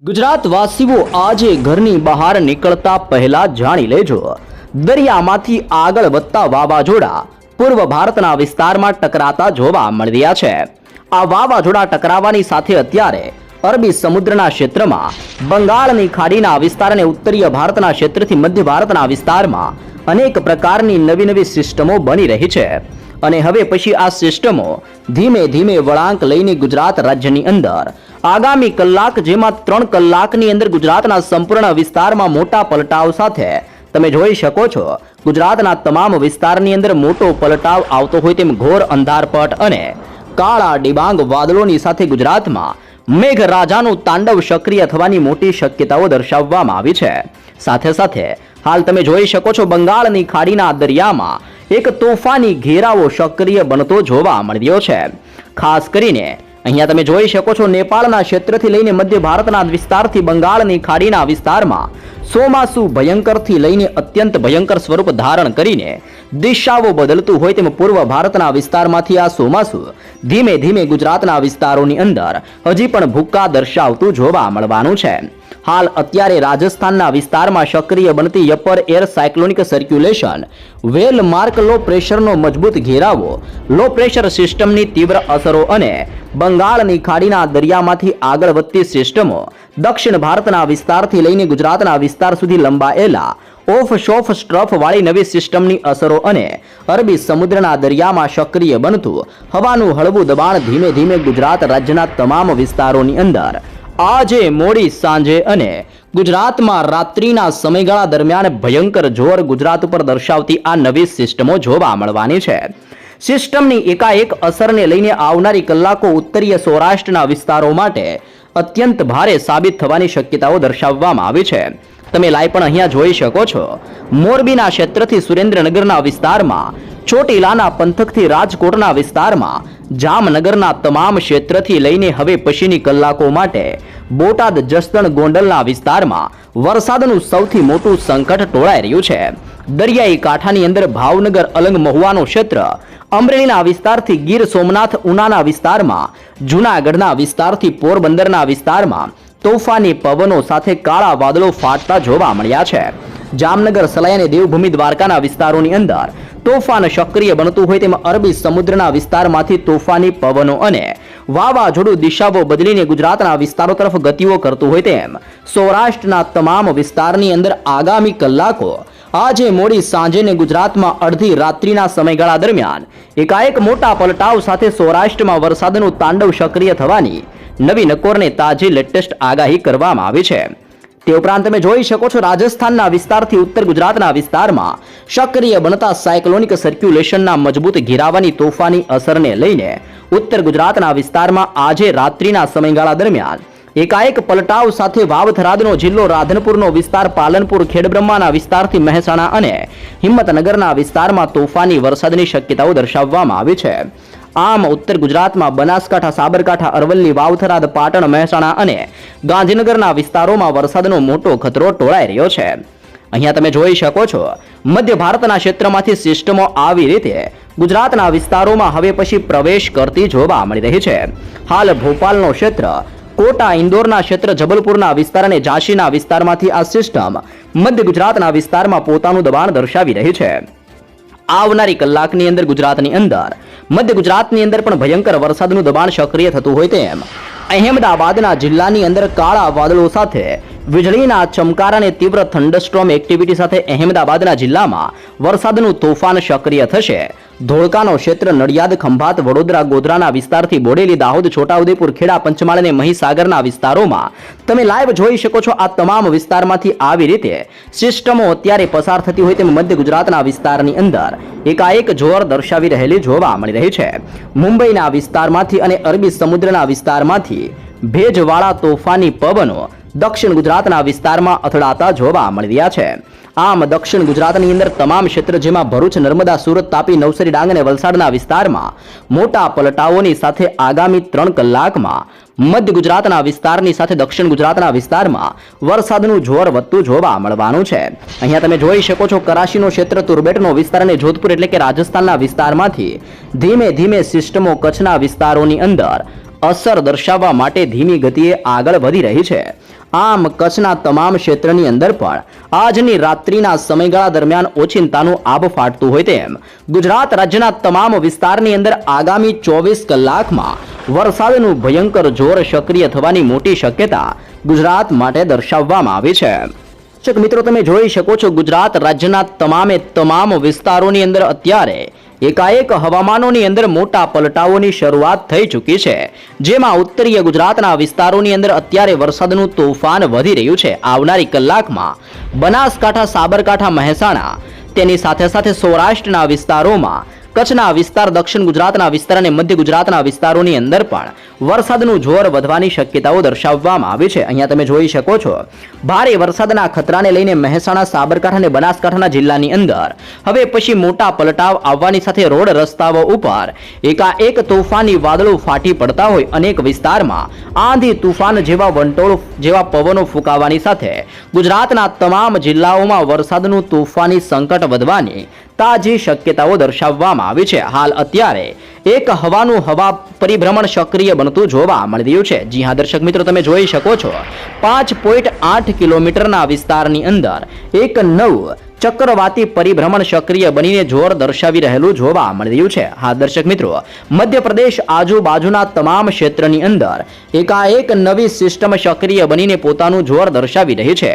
ગુજરાતવાસીઓ આજે ઘરની બહાર નીકળતા પહેલા જાણી લેજો, દરિયામાંથી આગળ વધતા વાવાઝોડા પૂર્વ ભારતના વિસ્તારમાં ટકરાતા જોવા મળી રહ્યા છે। આ વાવાઝોડા ટકરાવાની સાથે અત્યારે અરબી સમુદ્રના ક્ષેત્રમાં બંગાળની ખાડીના વિસ્તાર અને ઉત્તરીય ભારતના ક્ષેત્રથી મધ્ય ભારતના વિસ્તારમાં અનેક પ્રકારની નવી સિસ્ટમો બની રહી છે અને હવે પછી આ સિસ્ટમો ધીમે ધીમે વળાંક લઈને ગુજરાત રાજ્યની અંદર આગામી કલાક જેમાં 3 કલાકની અંદર ગુજરાતના સંપૂર્ણ વિસ્તારમાં મોટા પલટાવ સાથે તમે જોઈ શકો છો। ગુજરાતના તમામ વિસ્તારની અંદર મોટો પલટાવ આવતો હોય તેમ ઘોર અંધારપટ અને કાળા ડિબાંગ વાદળોની સાથે ગુજરાતમાં મેઘરાજાનું તાંડવ સક્રિય થવાની મોટી શક્યતાઓ દર્શાવવામાં આવી છે। સાથે સાથે હાલ તમે જોઈ શકો છો બંગાળની ખાડીના દરિયામાં એક તોફાની ઘેરાવો સક્રિય બનતો જોવા મળી રહ્યો છે। ખાસ કરીને અહીંયા તમે જોઈ શકો છો નેપાળના ક્ષેત્રથી લઈને મધ્ય ભારતના વિસ્તારથી બંગાળની ખાડીના વિસ્તારમાં ચોમાસુ ભયંકરથી લઈને અત્યંત ભયંકર સ્વરૂપ ધારણ કરીને દિશાઓ બદલતું હોય તેમ પૂર્વ ભારતના વિસ્તારમાંથી આ ચોમાસુ ધીમે ધીમે ગુજરાતના વિસ્તારોની અંદર હજી પણ ભૂક્કા દર્શાવતું જોવા મળવાનું છે। હાલ અત્યારે રાજસ્થાનના વિસ્તારમાં સક્રિય બનતી upper air cyclonic circulation well mark low પ્રેશરનો મજબૂત ઘેરાવો, લો પ્રેશર સિસ્ટમની તીવ્ર અસરો અને બંગાળની ખાડીના દરિયામાંથી આગળ વધતી સિસ્ટમો દક્ષિણ ભારતના વિસ્તારથી લઈને ગુજરાતના વિસ્તાર સુધી લંબાયેલા ઓફ શોફ સ્ટ્રફ વાળી નવી સિસ્ટમની અસરો અને અરબી સમુદ્રના દરિયામાં સક્રિય બનતું હવાનું હળવું દબાણ ધીમે ધીમે ગુજરાત રાજ્યના તમામ વિસ્તારોની અંદર આજે મોડી સાંજે અને ગુજરાતમાં રાત્રિના સમયગાળા દરમિયાન ભયંકર જોર ગુજરાત ઉપર દર્શાવતી આ નવી સિસ્ટમો જોવા મળવાની છે। સિસ્ટમની એકાએક અસરને લઈને આવનારી કલાકો ઉત્તરીય સૌરાષ્ટ્રના વિસ્તારો માટે અત્યંત ભારે સાબિત થવાની શક્યતાઓ દર્શાવવામાં આવી છે। તમે લાઈવ પણ અહીંયા જોઈ શકો છો, મોરબીના ક્ષેત્રથી સુરેન્દ્રનગરના વિસ્તારમાં, ચોટીલાના પંથકથી રાજકોટના વિસ્તારમાં, જામનગરના તમામ ક્ષેત્રથી લઈને હવે પછીની કલાકો માટે બોટાદ જસદણ ગોંડલના વિસ્તારમાં વરસાદનું સૌથી મોટું સંકટ ટોળાઈ રહ્યું છે। દરિયાઈ કાંઠાની અંદર ભાવનગર અલંગ મહુવાનું ક્ષેત્ર, અમરેલીના વિસ્તારથી ગીર સોમનાથ ઉનાના વિસ્તારમાં, જૂનાગઢના વિસ્તારથી પોરબંદરના વિસ્તારમાં તોફાની પવનો સાથે કાળા વાદળો ફાટતા જોવા મળ્યા છે। જામનગર સલાઈ અને દેવભૂમિ દ્વારકાના વિસ્તારોની અંદર તોફાન સક્રિય બનતું હોય તેમ અરબી સમુદ્રના વિસ્તારમાંથી તોફાની પવનો અને વાવાઝોડું દિશાઓ બદલીને ગુજરાતના વિસ્તારો તરફ ગતિઓ કરતું હોય તેમ સૌરાષ્ટ્રના તમામ વિસ્તારની અંદર આગામી કલાકો આજે મોડી સાંજે ગુજરાતમાં અડધી રાત્રિના સમયગાળા દરમિયાન એકાએક મોટા પલટાવ સાથે સૌરાષ્ટ્રમાં વરસાદનું તાંડવ સક્રિય થવાની નવી નકોરને તાજી લેટેસ્ટ આગાહી કરવામાં આવી છે। તે ઉપરાંત તમે જોઈ શકો છો રાજસ્થાનના વિસ્તારથી ઉત્તર ગુજરાતના વિસ્તારમાં સક્રિય બનતા સાયક્લોનિક સર્ક્યુલેશનના મજબૂત ઘેરાવાની તોફાની અસરને લઈને ઉત્તર ગુજરાતના વિસ્તારમાં આજે રાત્રિના સમયગાળા દરમિયાન એકાએક પલટાવ સાથે વાવથરાદનો જિલ્લો, રાધનપુરનો વિસ્તાર, પાલનપુર, ખેડબ્રહ્માના વિસ્તારથી મહેસાણા અને હિંમતનગરના વિસ્તારમાં તોફાની વરસાદની શક્યતાઓ દર્શાવવામાં આવી છે। આમ ઉત્તર ગુજરાતમાં બનાસકાંઠા, સાબરકાંઠા, અરવલ્લી, વાવથરાદ, પાટણ, મહેસાણા અને ગાંધીનગરના વિસ્તારોમાં વરસાદનો મોટો ખતરો ટોળાઈ રહ્યો છે। અહીંયા તમે જોઈ શકો છો મધ્ય ભારતના ક્ષેત્રમાંથી સિસ્ટમો આવી રીતે ગુજરાતના વિસ્તારોમાં હવે પછી પ્રવેશ કરતી જોવા મળી રહી છે। હાલ ભોપાલનો ક્ષેત્ર, કોટા, ઇન્દોરના ક્ષેત્ર, જબલપુરના વિસ્તાર અને ઝાંસીના વિસ્તારમાંથી આ સિસ્ટમ મધ્ય ગુજરાતના વિસ્તારમાં પોતાનું દબાણ દર્શાવી રહી છે। આવનારી કલાકની અંદર ગુજરાતની અંદર મધ્ય ગુજરાતની અંદર પણ ભયંકર વરસાદનું દબાણ સક્રિય થતું હોય તેમ અહેમદાબાદના જિલ્લાની અંદર કાળા વાદળો સાથે વીજળીના ચમકારા અને તીવ્ર થંડરસ્ટોર્મ એક્ટિવિટી સાથે અહેમદાબાદના જિલ્લામાં વરસાદનું તોફાન સક્રિય થશે। ધોળકાનો ક્ષેત્ર, નડિયાદ, ખંભાત, વડોદરા, ગોધરાના વિસ્તારથી બોડેલી, દાહોદ, છોટાઉદેપુર, ખેડા, પંચમહાલ અને મહીસાગરના વિસ્તારોમાં તમે લાઈવ જોઈ શકો છો। આ તમામ વિસ્તારમાંથી આવી રીતે સિસ્ટમો અત્યારે પસાર થતી હોય તેમ મધ્ય ગુજરાતના વિસ્તારની અંદર એકાએક જોર દર્શાવી રહેલી જોવા મળી રહી છે। મુંબઈના વિસ્તારમાંથી અને અરબી સમુદ્રના વિસ્તારમાંથી ભેજવાળા તોફાની પવનો દક્ષિણ ગુજરાતના વિસ્તારમાં અથડાતા જોવા મળી રહ્યા છે। આમ દક્ષિણ ગુજરાતની અંદર તમામ ક્ષેત્ર જેમાં ભરૂચ, નર્મદા, સુરત, તાપી, નવસારી, ડાંગ અને વલસાડના વિસ્તારમાં મોટા પલટાઓની સાથે આગામી 3 કલાકમાં મધ્ય ગુજરાતના વિસ્તારની સાથે દક્ષિણ ગુજરાતના વિસ્તારમાં વરસાદનું જોર વધતું જોવા મળવાનું છે। અહીંયા તમે જોઈ શકો છો કરાચીનો ક્ષેત્ર, તુરબેટનો વિસ્તાર અને જોધપુર એટલે કે રાજસ્થાનના વિસ્તારમાંથી ધીમે ધીમે સિસ્ટમો કચ્છના વિસ્તારોની અંદર અસર દર્શાવવા માટે ધીમી ગતિએ આગળ વધી રહી છે। આમ કચ્છના તમામ ક્ષેત્રની અંદર પણ આજની રાત્રિના સમયગાળા દરમિયાન ઓચિંતાનું આબ ફાટતું હોય તેમ ગુજરાત રાજ્યના તમામ વિસ્તારની અંદર આગામી 24 કલાકમાં વરસાદનું ભયંકર જોર સક્રિય થવાની મોટી શક્યતા ગુજરાત માટે દર્શાવવામાં આવી છે. દર્શક મિત્રો, તમે જોઈ શકો છો ગુજરાત રાજ્યના તમામ વિસ્તારોની અંદર અત્યારે એકાએક હવામાનોની અંદર મોટા પલટાઓની શરૂઆત થઈ ચૂકી છે, જેમાં ઉત્તરીય ગુજરાતના વિસ્તારોની અંદર અત્યારે વરસાદનું તોફાન વધી રહ્યું છે. આવનારી કલાકમાં બનાસકાંઠા, સાબરકાંઠા, મહેસાણા, તેની સાથે સાથે સૌરાષ્ટ્રના વિસ્તારોમાં, કચ્છના વિસ્તાર, દક્ષિણ ગુજરાતના વિસ્તાર અને મધ્ય ગુજરાતના વિસ્તારોની અંદર પણ વરસાદનું જોર વધવાની શક્યતાઓ દર્શાવવામાં આવી છે. અહીંયા તમે જોઈ શકો છો ભારે વરસાદના ખતરાને લઈને મહેસાણા, સાબરકાંઠા અને બનાસકાંઠાના જિલ્લાની અંદર હવે પછી મોટા પલટાવ આવવાની સાથે રોડ રસ્તાઓ ઉપર એકાએક તોફાની વાદળો ફાટી પડતા હોય અનેક વિસ્તારમાં આંધી તુફાન જેવા વંટોળ જેવા પવનો ફૂંકાવાની સાથે ગુજરાતના તમામ જિલ્લાઓમાં વરસાદનું તોફાની સંકટ વધવાની તાજી શક્યતાઓ દર્શાવવામાં આવી છે. હાલ અત્યારે એક હવાનું હવા પરિભ્રમણ સક્રિય બનતું જોવા મળી રહ્યું છે. જી હા દર્શક મિત્રો, તમે જોઈ શકો છો 5.8 કિલોમીટરના વિસ્તારની અંદર એક નવું ચક્રવાતી પરિભ્રમણ સક્રિય બનીને જોર દર્શાવી રહેલું જોવા મળી રહ્યું છે. હા દર્શક મિત્રો, મધ્યપ્રદેશ આજુબાજુના તમામ ક્ષેત્રની અંદર એકાએક નવી સિસ્ટમ સક્રિય બનીને પોતાનું જોર દર્શાવી રહી છે.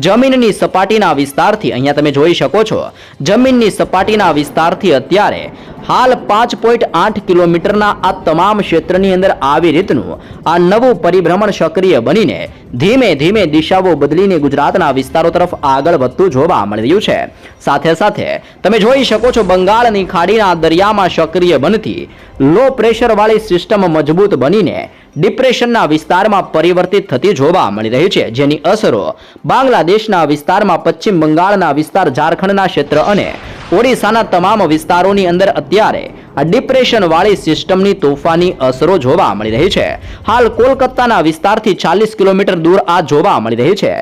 જમીનની સપાટીના વિસ્તારથી, અહીંયા તમે જોઈ શકો છો, જમીનની સપાટીના વિસ્તારથી અત્યારે હાલ 5.8 કિલોમીટરના આ તમામ ક્ષેત્રની અંદર આવી રીતનું આ નવું પરિભ્રમણ સક્રિય બનીને ધીમે ધીમે દિશાઓ બદલીને ગુજરાતના વિસ્તારો તરફ આગળ વધતું જોવા મળી રહ્યું છે. સાથે સાથે તમે જોઈ શકો છો બંગાળની ખાડીના દરિયામાં સક્રિય બનતી લો પ્રેશર વાળી સિસ્ટમ મજબૂત બનીને ડિપ્રેશનના વિસ્તારમાં પરિવર્તિત થતી જોવા મળી રહી છે, જેની અસરો બાંગ્લાદેશના વિસ્તારમાં, પશ્ચિમ બંગાળના વિસ્તાર, ઝારખંડના ક્ષેત્ર અને ઓડિશાના તમામ વિસ્તારોની અંદર અત્યારે આ ડિપ્રેશન વાળી સિસ્ટમની તોફાની અસરો જોવા મળી રહી છે. હાલ કોલકાતાના વિસ્તારથી 40 કિલોમીટર દૂર આ જોવા મળી રહી છે.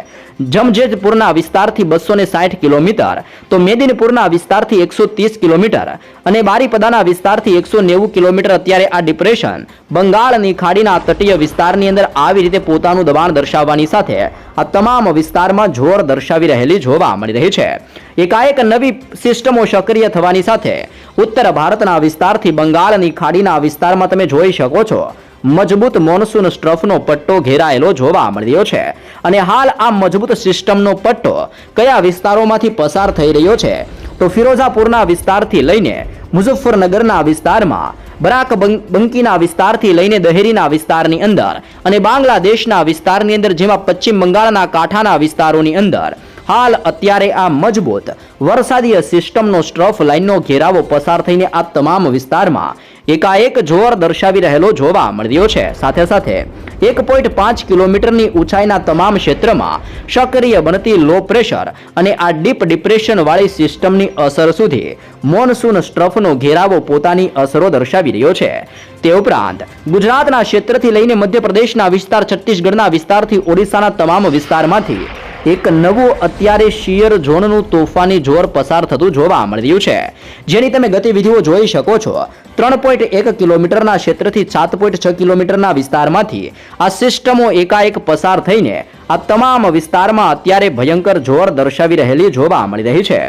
જમજેદપુરના વિસ્તારથી 260 કિલોમીટર, તો મેદિનપુરના વિસ્તારથી 130 કિલોમીટર અને બારીપદાના વિસ્તારથી 190 કિલોમીટર અત્યારે આ ડિપ્રેશન બંગાળની ખાડીના તટીય વિસ્તારની અંદર આવી રીતે પોતાનું દબાણ દર્શાવવાની સાથે આ તમામ વિસ્તારમાં જોર દર્શાવી રહેલી જોવા મળી રહી છે. એકાએક નવી સિસ્ટમો સક્રિય થવાની સાથે ઉત્તર ભારતના વિસ્તારથી બંગાળની ખાડીના વિસ્તારમાં તમે જોઈ શકો છો મજબૂત મોનસૂન સ્ટ્રફનો પટ્ટો ઘેરાયેલો જોવા મળી રહ્યો છે. અને હાલ આ મજબૂત સિસ્ટમનો પટ્ટો કયા વિસ્તારોમાંથી પસાર થઈ રહ્યો છે, તો ફિરોઝાપુરના વિસ્તારથી લઈને મુઝફ્ફરનગરના વિસ્તારમાં, બરાક બંકીના વિસ્તારથી લઈને દહેરીના વિસ્તારની અંદર અને બાંગ્લાદેશના વિસ્તારની અંદર, જેમાં પશ્ચિમ બંગાળના કાંઠાના વિસ્તારોની અંદર હાલ અત્યારે આ મજબૂત વરસાદીય સિસ્ટમનો સ્ટ્રફ લાઇનનો ઘેરાવો પસાર થઈને આ તમામ વિસ્તારમાં એકાએક જોર દર્શાવી રહેલો જોવા મળી રહ્યો છે. સાથે સાથે 1.5 કિલોમીટરની ઊંચાઈના તમામ ક્ષેત્રમાં સક્રિય બનતી લો પ્રેશર અને આ ડીપ ડિપ્રેશન વાળી સિસ્ટમની અસર સુધી મોનસૂન સ્ટ્રફનો ઘેરાવો પોતાની અસરો દર્શાવી રહ્યો છે. તે ઉપરાંત ગુજરાતના ક્ષેત્રથી લઈને મધ્યપ્રદેશના વિસ્તાર, છત્તીસગઢના વિસ્તારથી ઓડિશાના તમામ વિસ્તારમાંથી એક નવું અત્યારે શિયર ઝોનનું તોફાની જોર પસાર થતું જોવા મળી રહ્યું છે, જેની તમે ગતિવિધિઓ જોઈ શકો છો. 3.1 કિલોમીટરના ક્ષેત્રથી 7.6 કિલોમીટરના વિસ્તારમાંથી આ સિસ્ટમો એકાએક પસાર થઈને આ તમામ વિસ્તારમાં અત્યારે ભયંકર જોર દર્શાવી રહેલી જોવા મળી રહી છે.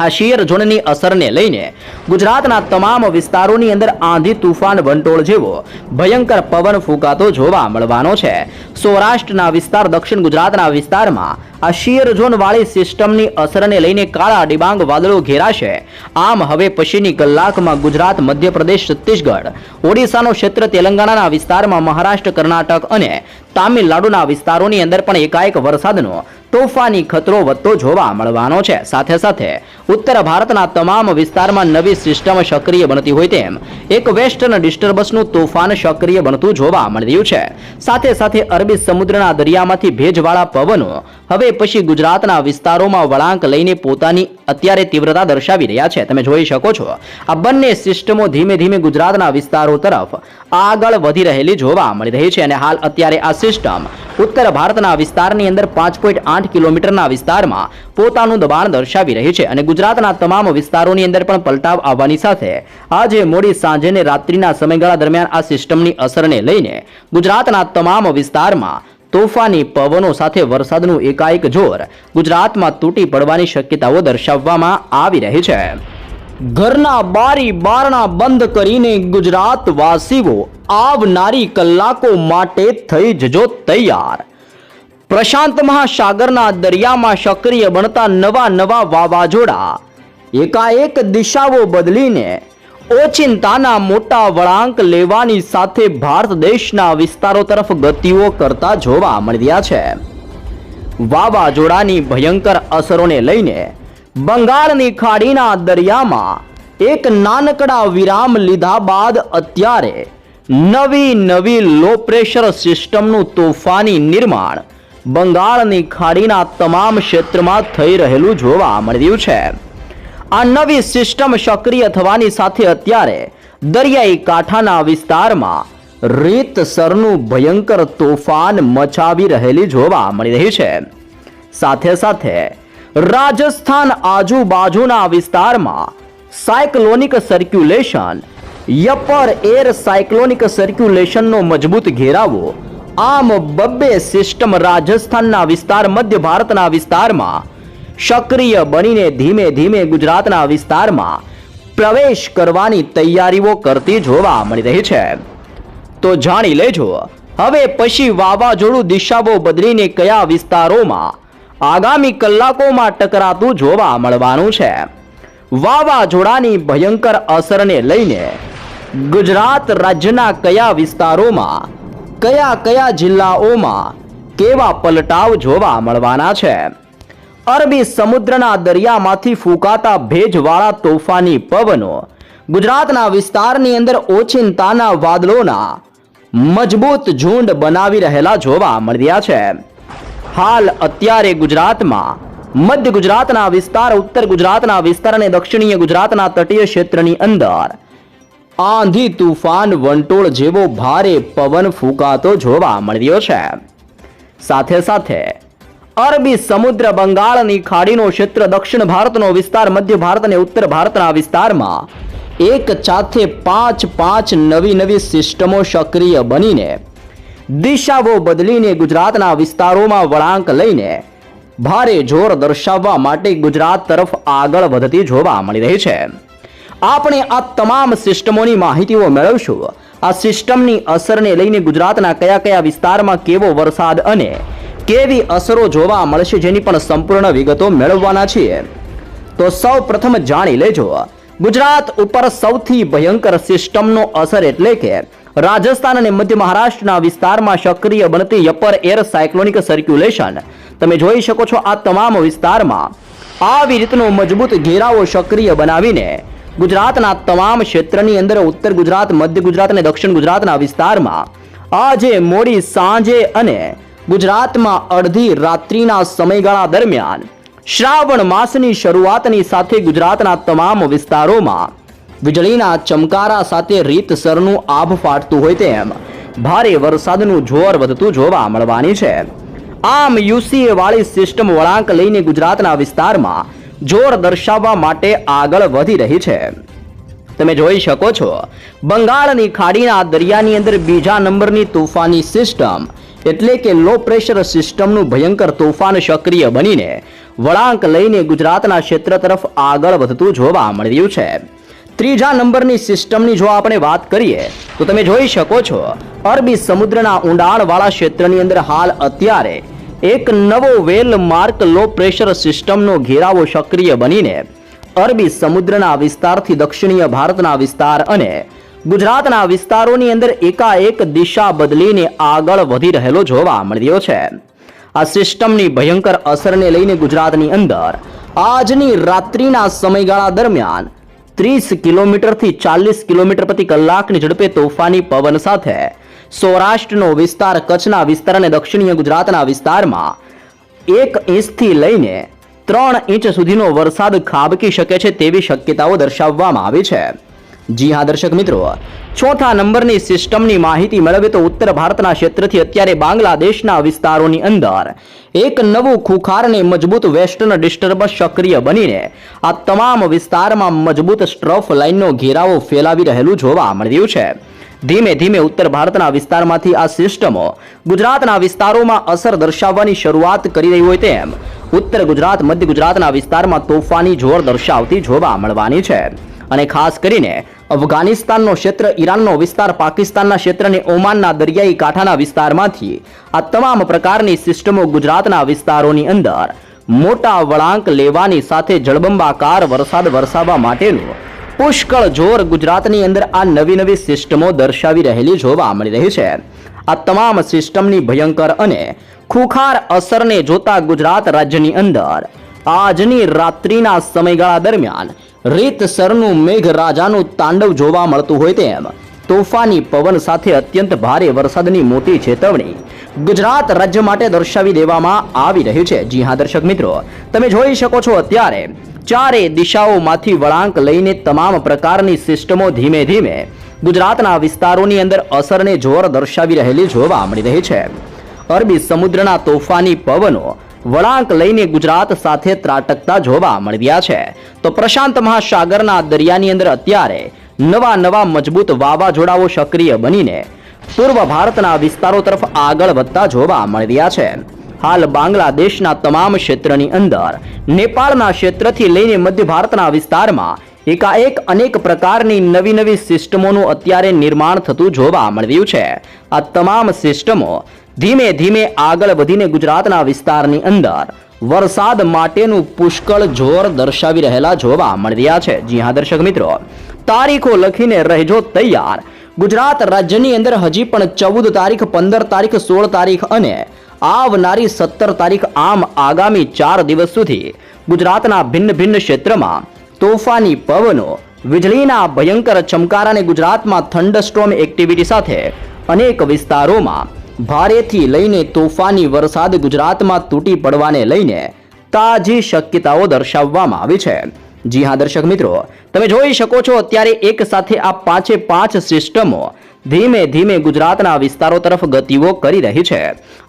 આ શિયર ઝોનની અસરને લઈને ગુજરાતના તમામ વિસ્તારોની અંદર આંધી તુફાન વંટોળ જેવો ભયંકર પવન ફૂંકાતો જોવા મળવાનો છે. સૌરાષ્ટ્રના વિસ્તાર, દક્ષિણ ગુજરાતના વિસ્તારમાં આ શિયર ઝોન વાળી સિસ્ટમની અસરને લઈને કાળા ડિબાંગ વાદળો ઘેરાશે. આમ હવે પછીની કલાકમાં ગુજરાત, મધ્યપ્રદેશ, છત્તીસગઢ, ઓડિશાનો ક્ષેત્ર, તેલંગાણાના વિસ્તારમાં, મહારાષ્ટ્ર, કર્ણાટક અને તામિલનાડુના વિસ્તારોની અંદર પણ એકાએક વરસાદનો તોફાની ખતરો વધતો જોવા મળવાનો છે. સાથે સાથે ઉત્તર ભારતના તમામ વિસ્તારમાં નવી સિસ્ટમ સક્રિય બનતી હોય તેમ એક વેસ્ટર્ન ડિસ્ટર્બન્સનું તોફાન સક્રિય બનતું જોવા મળી રહ્યું છે. સાથે સાથે અરબી સમુદ્રના દરિયામાંથી ભેજવાળા પવનો હવે પછી ગુજરાતના વિસ્તારોમાં વળાંક લઈને પોતાની અત્યારે તીવ્રતા દર્શાવી રહ્યા છે. તમે જોઈ શકો છો આ બંને સિસ્ટમો ધીમે ધીમે ગુજરાતના વિસ્તારો તરફ આગળ વધી રહેલી જોવા મળી રહી છે. અને હાલ અત્યારે આ સિસ્ટમ ઉત્તર ભારતના વિસ્તારની અંદર 5.8 કિલોમીટરના વિસ્તારમાં પોતાનું દબાણ દર્શાવી રહી છે. અને ગુજરાતના તમામ વિસ્તારોની અંદર પણ પલટાવ આવવાની સાથે આજે મોડી સાંજે ને રાત્રિના સમયગાળા દરમિયાન આ સિસ્ટમની અસરને લઈને ગુજરાતના તમામ વિસ્તારમાં તોફાની પવનો સાથે વરસાદનું એકાએક જોર ગુજરાતમાં તૂટી પડવાની શક્યતાઓ દર્શાવવામાં આવી રહી છે. ઘરના બારી બારણા બંધ કરીને ગુજરાતવાસીઓ આવનારી કલાકો માટે થઈ જજો તૈયાર. પ્રશાંત મહાસાગરના દરિયામાં સક્રિય બનતા નવા વાવાઝોડા એકાએક દિશાઓ બદલીને ઓચિંતાના મોટા વળાંક લેવાની સાથે ભારત દેશના વિસ્તારો તરફ ગતિઓ કરતા જોવા મળ્યા છે. વાવાઝોડાની ભયંકર અસરોને લઈને બંગાળની ખાડીના દરિયામાં એક નાનકડા વિરામ લીધા બાદ અત્યારે નવી લો પ્રેશર સિસ્ટમનું તોફાની નિર્માણ બંગાળની ખાડીના તમામ ક્ષેત્રમાં થઈ રહેલું જોવા મળ્યું છે. આ નવી સિસ્ટમ સક્રિય થવાની સાથે અત્યારે દરિયાઈ કાંઠાના વિસ્તારમાં રીતસરનું ભયંકર તોફાન મચાવી રહેલી જોવા મળી રહી છે. સાથે રાજસ્થાન આજુબાજુના વિસ્તારમાં સાયક્લોનિક સર્ક્યુલેશન યપર એર સાયક્લોનિક સર્ક્યુલેશનનો મજબૂત ઘેરાવો આમ બબ્બે સિસ્ટમ રાજસ્થાનના વિસ્તાર મધ્ય ભારતના વિસ્તારમાં સક્રિય બનીને ધીમે ગુજરાતના વિસ્તારમાં પ્રવેશ કરવાની તૈયારીઓ કરતી જોવા મળી રહી છે. તો જાણી લેજો હવે પછી વાવાઝોડું દિશાઓ બદલીને કયા વિસ્તારોમાં આગામી કલાકોમાં ટકરાતું જોવા મળવાનું છે. વાવાઝોડાની ભયંકર અસરને લઈને ગુજરાત રાજ્યના કયા વિસ્તારોમાં કયા જિલ્લાઓમાં કેવા પલટાવ જોવા મળવાના છે. અરબી સમુદ્રના દરિયામાંથી ફૂંકાતા ભેજવાળા તોફાની પવનો ગુજરાતના વિસ્તારની અંદર ઓચિંતાના વાદળોના મજબૂત ઝુંડ બનાવી રહેલા જોવા મળ્યા છે. હાલ અત્યારે ગુજરાતમાં મધ્ય ગુજરાતના વિસ્તાર, ઉત્તર ગુજરાતના વિસ્તાર અને દક્ષિણીય ગુજરાતના તટીય ક્ષેત્રની અંદર આંધી તુફાન વંટોળ જેવો ભારે પવન ફૂંકાતો જોવા મળ્યો છે. સાથે અરબી સમુદ્ર, બંગાળની ખાડીનો ક્ષેત્ર, દક્ષિણ ભારતનો વિસ્તાર, મધ્ય ભારત અને ઉત્તર ભારતના વિસ્તારમાં એક સાથે પાંચ નવી સિસ્ટમો સક્રિય બનીને દિશાઓ બદલીને ગુજરાતના વિસ્તારોમાં વળાંક લઈને ભારે જોર દર્શાવવા માટે ગુજરાત તરફ આગળ વધતી જોવા મળી રહી છે. આપણે આ તમામ સિસ્ટમોની માહિતીઓ મેળવશું. આ સિસ્ટમની અસરને લઈને ગુજરાતના કયા વિસ્તારમાં કેવો વરસાદ અને કેવી અસરો જોવા મળશે જેની પણ સંપૂર્ણ વિગતો મેળવવાના છીએ. તો સૌ પ્રથમ જાણી લેજો ગુજરાત ઉપર સૌથી ભયંકર સિસ્ટમનો અસર એટલે કે રાજસ્થાન અને મધ્ય મહારાષ્ટ્રના વિસ્તારમાં સક્રિય બનતી યપર એર સાયક્લોનિક સર્ક્યુલેશન. તમે જોઈ શકો છો આ તમામ વિસ્તારમાં આવી રીતનો મજબૂત ઘેરાવો સક્રિય બનાવીને ગુજરાતના તમામ ક્ષેત્રની અંદર ઉત્તર ગુજરાત, મધ્ય ગુજરાત અને દક્ષિણ ગુજરાતના વિસ્તારમાં આજે મોડી સાંજે અને ગુજરાતમાં અડધી રાત્રિના સમયગાળા દરમિયાન શ્રાવણ માસની શરૂઆતની સાથે ગુજરાતના તમામ વિસ્તારોમાં વીજળીના ચમકારા સાથે રીતસરનું આભ ફાટતું હોય તેમ ભારે વરસાદનું જોર વધતું જોવા મળવાની છે. આમ યુસીએ વાળી સિસ્ટમ વળાંક લઈને ગુજરાતના વિસ્તારમાં જોર દર્શાવવા માટે આગળ વધી રહી છે. તમે જોઈ શકો છો બંગાળની ખાડીના દરિયાની અંદર બીજા નંબરની તોફાની સિસ્ટમ એટલે કે લો પ્રેશર સિસ્ટમનું ભયંકર તોફાન સક્રિય બનીને વળાંક લઈને ગુજરાતના ક્ષેત્ર તરફ આગળ વધતું જોવા મળ્યું છે. ત્રીજા નંબરની સિસ્ટમની જો આપણે વાત કરીએ તો તમે જોઈ શકો છો અરબી સમુદ્રના ઊંડાણવાળા ક્ષેત્રની અંદર હાલ અત્યારે એક નવો વેલ માર્ક લો પ્રેશર સિસ્ટમનો ઘેરાવો સક્રિય બનીને અરબી સમુદ્રના વિસ્તારથી દક્ષિણીય ભારતના વિસ્તાર અને ગુજરાતના વિસ્તારોની અંદર એકાએક દિશા બદલીને આગળ વધી રહેલો જોવા મળ્યો છે. આ સિસ્ટમની ભયંકર અસરને લઈને ગુજરાતની અંદર આજની રાત્રિના સમયગાળા દરમિયાન 30 કિલોમીટરથી 40 કિલોમીટર પ્રતિ કલાકની ઝડપે તોફાની પવન સાથે સૌરાષ્ટ્રનો વિસ્તાર, કચ્છના વિસ્તાર અને દક્ષિણીય ગુજરાતના વિસ્તારમાં 1 ઇંચથી લઈને 3 ઇંચ સુધીનો વરસાદ ખાબકી શકે છે તેવી શક્યતાઓ દર્શાવવામાં આવી છે. જી હા દર્શક મિત્રો, ચોથા નંબરની સિસ્ટમની માહિતી મેળવીએ તો ઉત્તર ભારતના ક્ષેત્રથી અત્યારે બાંગ્લાદેશના વિસ્તારોની અંદર એક નવું ખુખાર અને મજબૂત વેસ્ટર્ન ડિસ્ટર્બન્સ સક્રિય બનીને આ તમામ વિસ્તારમાં મજબૂત સ્ટ્રફ લાઇનનો ઘેરાવો ફેલાવી રહેલું જોવા મળ્યું છે. ધીમે ધીમે ઉત્તર ભારતના વિસ્તારમાંથી આ સિસ્ટમો ગુજરાતના વિસ્તારોમાં અસર દર્શાવવાની શરૂઆત કરી રહી હોય તેમ ઉત્તર ગુજરાત, મધ્ય ગુજરાતના વિસ્તારમાં તોફાની જોર દર્શાવતી જોવા મળવાની છે. અને ખાસ કરીને અફઘાનિસ્તાનનો ક્ષેત્ર, ઈરાનનો વિસ્તાર, પાકિસ્તાનના ક્ષેત્ર અને ઓમાનના દરિયાઈ કાંઠાના વિસ્તારમાંથી આ તમામ પ્રકારની સિસ્ટમો ગુજરાતના વિસ્તારોની અંદર મોટા વળાંક લેવાની સાથે જળબંબાકાર વરસાદ વરસાવવા માટેનું પુષ્કળ જોર ગુજરાતની અંદર આ નવી નવી સિસ્ટમો દર્શાવી રહેલી જોવા મળી રહી છે. આ તમામ સિસ્ટમની ભયંકર અને ખુખાર અસરને જોતા ગુજરાત રાજ્યની અંદર આજની રાત્રિના સમયગાળા દરમિયાન રીતસરનું મેઘરાજાનું તાંડવ જોવા મળતું હોય તેમ તોફાની પવન સાથે અત્યંત ભારે વરસાદની મોટી ચેતવણી ગુજરાત રાજ્ય માટે દર્શાવી દેવામાં આવી રહી છે. જી હા દર્શક મિત્રો, તમે જોઈ શકો છો અત્યારે ચારે દિશાઓમાંથી વળાંક લઈને તમામ પ્રકારની સિસ્ટમો ધીમે ધીમે ગુજરાતના વિસ્તારોની અંદર અસરને જોર દર્શાવી રહેલી જોવા મળી રહી છે. અરબી સમુદ્રના તોફાની પવનો વળાંક લઈને ગુજરાત સાથે ત્રાટકતા જોવા મળી રહ્યા છે. તો પ્રશાંત મહાસાગરના દરિયાની અંદર અત્યારે નવા મજબૂત વાવાઝોડાઓ સક્રિય બનીને પૂર્વ ભારતના વિસ્તારો તરફ આગળ વધતા જોવા મળી રહ્યા છે. હાલ બાંગ્લાદેશના તમામ ક્ષેત્રની અંદર, નેપાળના ક્ષેત્રથી લઈને મધ્ય ભારતના વિસ્તારમાં એકાએક અનેક પ્રકારની નવી સિસ્ટમોનું અત્યારે નિર્માણ થતું જોવા મળી રહ્યું છે. આ તમામ સિસ્ટમો ધીમે ધીમે આગળ વધીને ગુજરાતના વિસ્તારની અંદર વરસાદ માટેનું પુષ્કળ જોર દર્શાવી રહેલા જોવા મળી રહ્યા છે. જી હા દર્શક મિત્રો, તારીખો લખીને રહેજો તૈયાર. ગુજરાત રાજ્યની અંદર હજી પણ 14 તારીખ, 15 તારીખ, 16 તારીખ અને આવનારી 17 તારીખ આમ આગામી 4 દિવસ સુધી ગુજરાતના ભિન્ન ક્ષેત્રમાં તોફાની પવનો, વીજળીના ભયંકર ચમકારા અને ગુજરાતમાં થંડરસ્ટોર્મ એક્ટિવિટી સાથે અનેક વિસ્તારોમાં ભારેથી લઈને તોફાની વરસાદ ગુજરાતમાં તૂટી પડવાને લઈને તાજી શક્યતાઓ દર્શાવવામાં આવી છે. જી હા દર્શક મિત્રો, તમે જોઈ શકો છો અત્યારે એક સાથે આ 5 સિસ્ટમો ધીમે ધીમે ગુજરાતના વિસ્તારો તરફ ગતિઓ કરી રહી છે.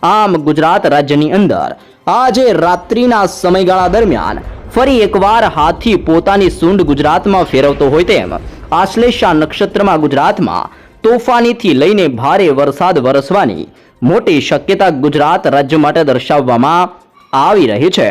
આમ ગુજરાત રાજ્યની અંદર આજે રાત્રિના સમયગાળા દરમિયાન ફરી એકવાર હાથી પોતાની સૂંઢ ગુજરાતમાં ફેરવતો હોય તેમ આશ્લેષા નક્ષત્રમાં ગુજરાતમાં તોફાનીથી લઈને ભારે વરસાદ વરસવાની મોટી શક્યતા ગુજરાત રાજ્ય માટે દર્શાવવામાં આવી રહી છે.